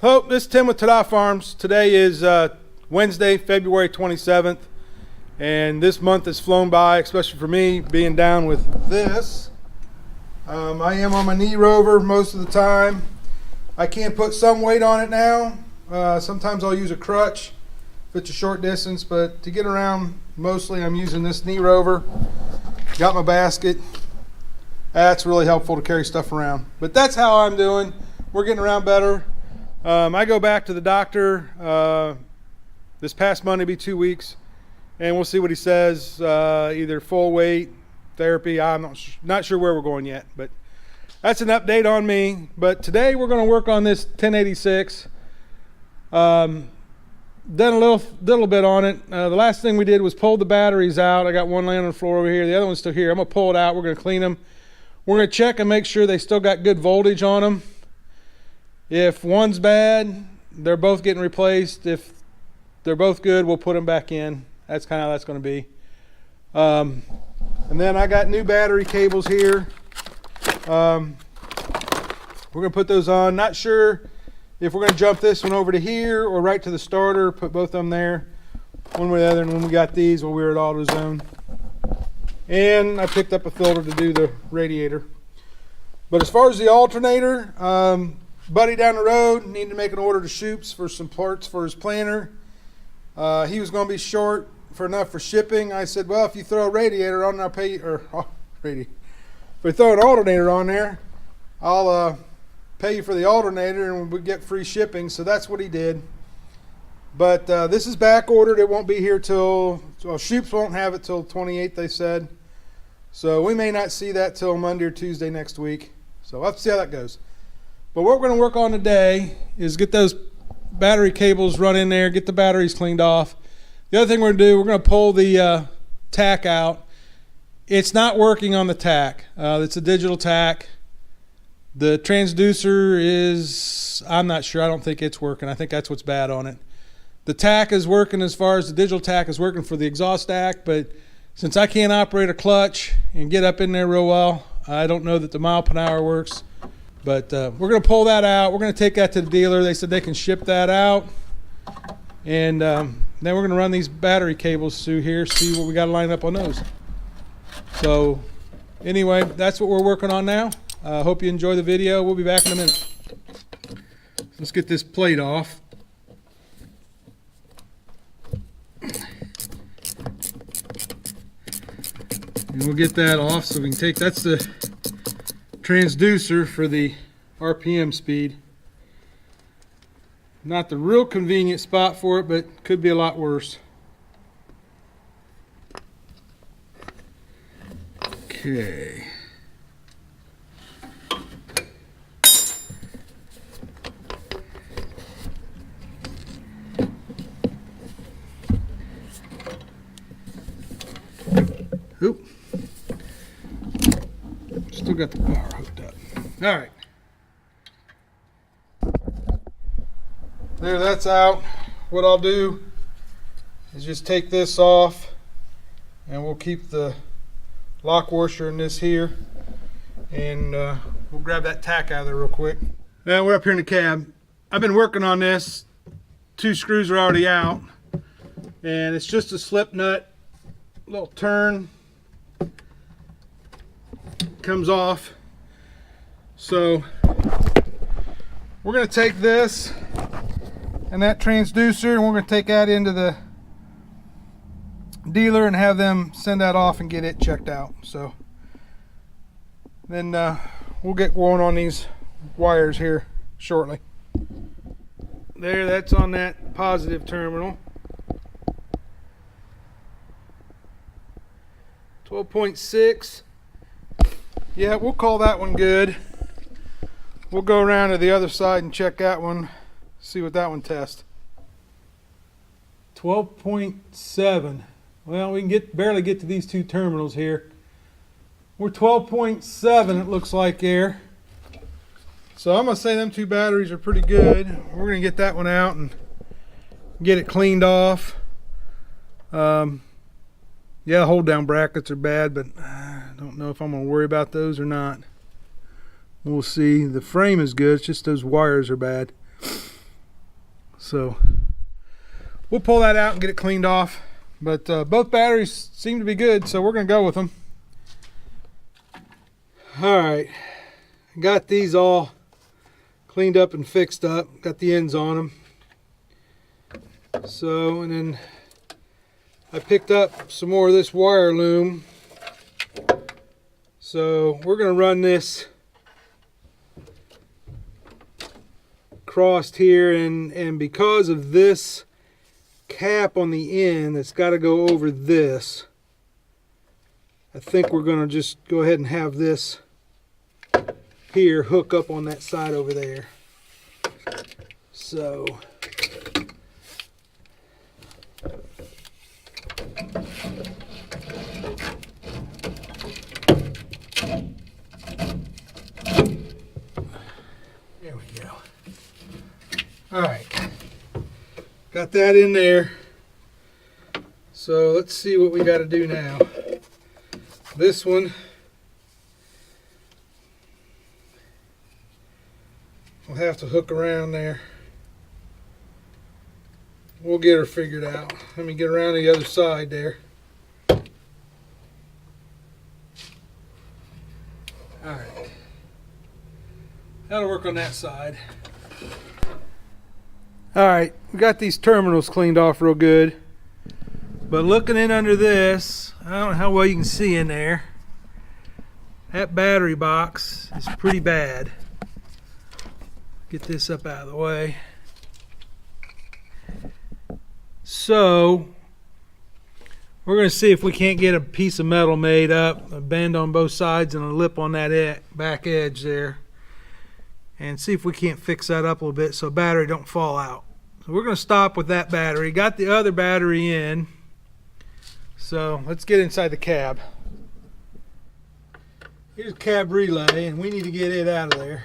Hello, this is Tim with TAH Farms. Today is Wednesday, February 27th, and this month has flown by, especially for me being down with this. I am on my knee rover most of the time. I can put some weight on it now. Sometimes I'll use a crutch if it's a short distance, but to get around, mostly I'm using this knee rover. Got my basket. That's really helpful to carry stuff around. But that's how I'm doing. We're getting around better. I go back to the doctor this past Monday, be 2 weeks, and we'll see what he says. Either full weight therapy. I'm not sure where we're going yet, but that's an update on me. But today we're going to work on this 1086. Done a little bit on it. The last thing we did was pull the batteries out. I got one laying on the floor over here. The other one's still here. I'm going to pull it out. We're going to clean them. We're going to check and make sure they still got good voltage on them. If one's bad, they're both getting replaced. If they're both good, we'll put them back in. That's kind of how that's going to be. And then I got new battery cables here. We're going to put those on. Not sure if we're going to jump this one over to here or right to the starter, put both of them there. One way or the other, and when we got these, we'll wear it AutoZone. And I picked up a filter to do the radiator. But as far as the alternator, buddy down the road needed to make an order to Shoops for some parts for his planter. He was going to be short for enough for shipping. I said, well, if you throw a radiator on, I'll pay you, if we throw an alternator on there, I'll pay you for the alternator and we'll get free shipping. So that's what he did. But this is back ordered. It won't be here till, well, Shoops won't have it till 28th, they said. So we may not see that till Monday or Tuesday next week. So we'll have to see how that goes. But what we're going to work on today is get those battery cables run in there, get the batteries cleaned off. The other thing we're going to do, we're going to pull the TAH out. It's not working on the TAH. It's a digital TAH. The transducer is, I'm not sure. I don't think it's working. I think that's what's bad on it. The TAH is working as far as the digital TAH is working for the exhaust stack, but since I can't operate a clutch and get up in there real well, I don't know that the mile per hour works. But we're going to pull that out. We're going to take that to the dealer. They said they can ship that out. And then we're going to run these battery cables through here, see what we got to line up on those. So anyway, that's what we're working on now. Hope you enjoy the video. We'll be back in a minute. Let's get this plate off. And we'll get that off so we can take, that's the transducer for the RPM speed. Not the real convenient spot for it, but could be a lot worse. Okay. Oop. Still got the power hooked up. All right. There, that's out. What I'll do is just take this off and we'll keep the lock washer in this here, and we'll grab that TAH out of there real quick. Now we're up here in the cab. I've been working on this. 2 screws are already out, and it's just a slip nut, little turn, comes off. So we're going to take this and that transducer, and we're going to take that into the dealer and have them send that off and get it checked out. So then we'll get going on these wires here shortly. There, that's on that positive terminal. 12.6. Yeah, we'll call that one good. We'll go around to the other side and check that one, see what that one tests. 12.7. Well, we can barely get to these 2 terminals here. We're 12.7, it looks like there. So I'm going to say them 2 batteries are pretty good. We're going to get that one out and get it cleaned off. Yeah, the hold down brackets are bad, but I don't know if I'm going to worry about those or not. We'll see. The frame is good, it's just those wires are bad. So we'll pull that out and get it cleaned off. But both batteries seem to be good, so we're going to go with them. Alright, got these all cleaned up and fixed up. Got the ends on them. So, and then I picked up some more of this wire loom. So we're going to run this crossed here, and because of this cap on the end that's got to go over this, I think we're going to just go ahead and have this here hook up on that side over there. So there we go. All right, got that in there. So let's see what we got to do now. This one will have to hook around there. We'll get her figured out. Let me get around the other side there. Alright. That'll work on that side. Alright, we got these terminals cleaned off real good. But looking in under this, I don't know how well you can see in there. That battery box is pretty bad. Get this up out of the way. So we're going to see if we can't get a piece of metal made up, a bend on both sides and a lip on that back edge there, and see if we can't fix that up a little bit so battery don't fall out. So we're going to stop with that battery. Got the other battery in. So let's get inside the cab. Here's cab relay, and we need to get it out of there.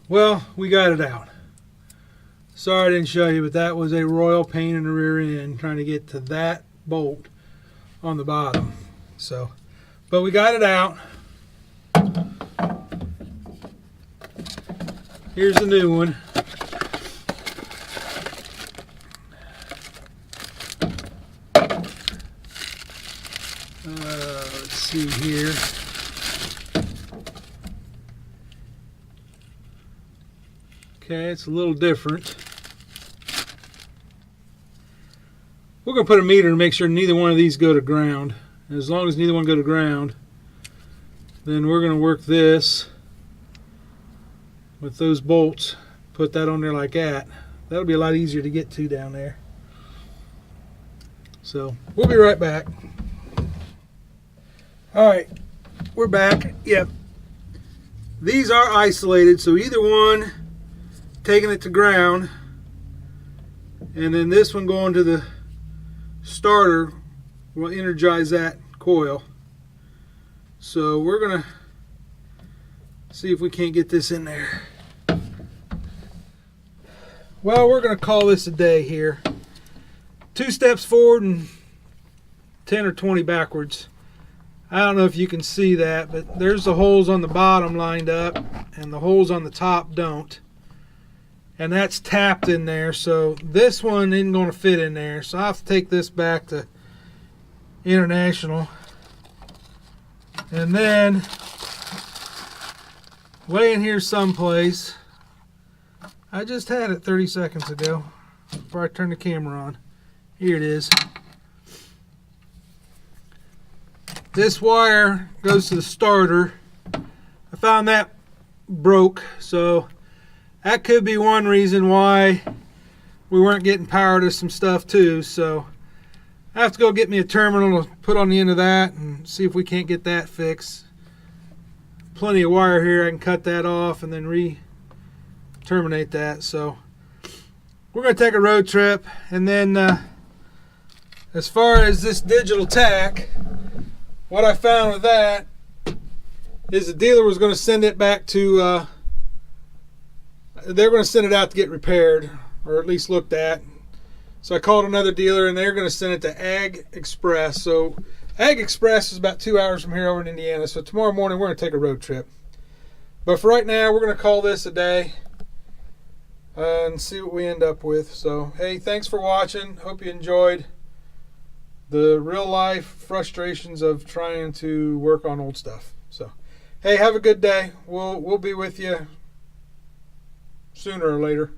Well, we got it out. Sorry I didn't show you, but that was a royal pain in the rear end trying to get to that bolt on the bottom. So, but we got it out. Here's the new one. Let's see here. Okay, it's a little different. We're going to put a meter to make sure neither one of these go to ground. As long as neither one go to ground, then we're going to work this with those bolts. Put that on there like that. That'll be a lot easier to get to down there. So we'll be right back. Alright, we're back. Yep. These are isolated, so either one taking it to ground, and then this one going to the starter will energize that coil. So we're gonna see if we can't get this in there. Well, we're gonna call this a day here. 2 steps forward and 10 or 20 backwards. I don't know if you can see that, but there's the holes on the bottom lined up and the holes on the top don't. And that's tapped in there, so this one isn't going to fit in there. So I'll have to take this back to International. And then, way in here someplace, I just had it 30 seconds ago before I turned the camera on. Here it is. This wire goes to the starter. I found that broke, so that could be one reason why we weren't getting power to some stuff too. So I have to go get me a terminal to put on the end of that and see if we can't get that fixed. Plenty of wire here. I can cut that off and then re-terminate that. So we're going to take a road trip, and then as far as this digital tack, what I found with that is the dealer was going to send it back to they're going to send it out to get repaired, or at least looked at. So I called another dealer, and they're going to send it to Ag Express. So Ag Express is about 2 hours from here over in Indiana. So tomorrow morning we're going to take a road trip. But for right now, we're going to call this a day and see what we end up with. So, hey, thanks for watching. Hope you enjoyed the real life frustrations of trying to work on old stuff. So, hey, have a good day. We'll be with you sooner or later.